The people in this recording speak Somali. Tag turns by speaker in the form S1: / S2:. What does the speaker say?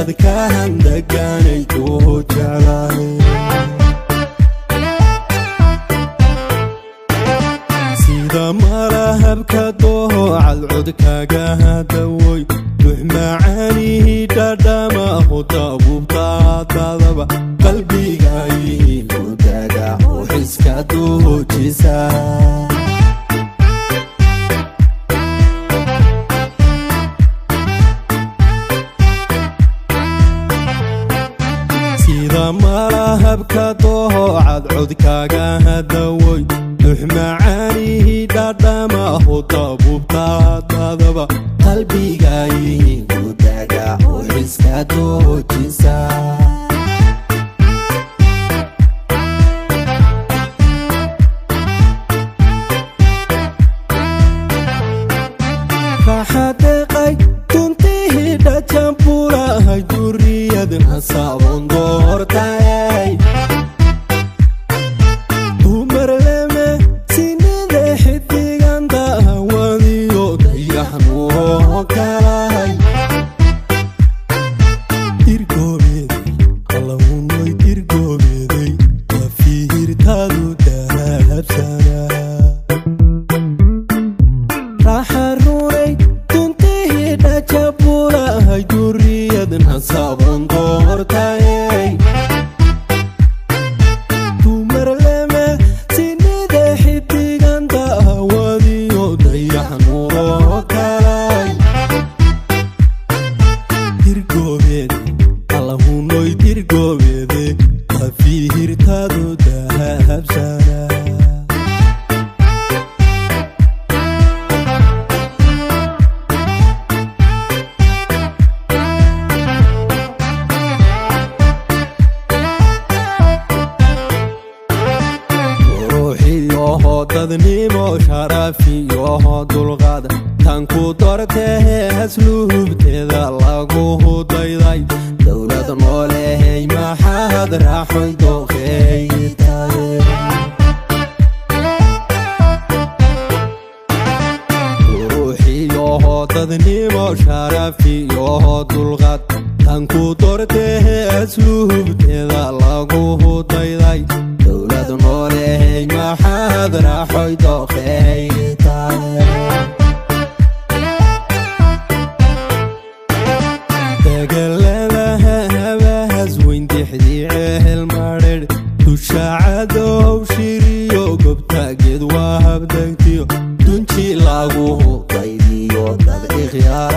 S1: dadkaan deganay ku jeclahay sida malahabka doocal codkaaga hadawoy dux macaanihi dhadhama hudabubtaadadaba qalbiga igu dagax iska duujisa malahabka doocal codkaaga hadawoy dux macaanihi dhadhama hudabubtaadadaba qalbiga igu dagax iska duujisa raxadeeqay tuntihi dhajambulahay duriyadna saabon doortay dumarleme sinide xidigan dahawadiyo dayaxnuoo kalay dirgoobeeday qalawnoy dirgoobeeday wafiirtaadu dahabsana raxarunay tuntihi dhajabulahay duriyadna saabon doortay dumarleme sinide xidigan dahawadiyo dayaxnuoo kalay dirgoobeede allahunoy dirgoobeede wafiirtaadu dahabsana dadnimo sharafiyo dulqaad tan ku dortee asluubteeda lagu dayday dowlad noolehay maxaad raaxoy dooqeeytaay ruuxiyo dadnimo sharafiyo dulqaad tan ku dortee asluubteeda lagu dayday dowlad noolehay maxaad raaxoy dooqeeytaay degaladaha habahas weyndixdii cehel madher dushacadow shiriyo gobtaageed waa habdagtiyo dunji lagu daydiyo dad ikhyaar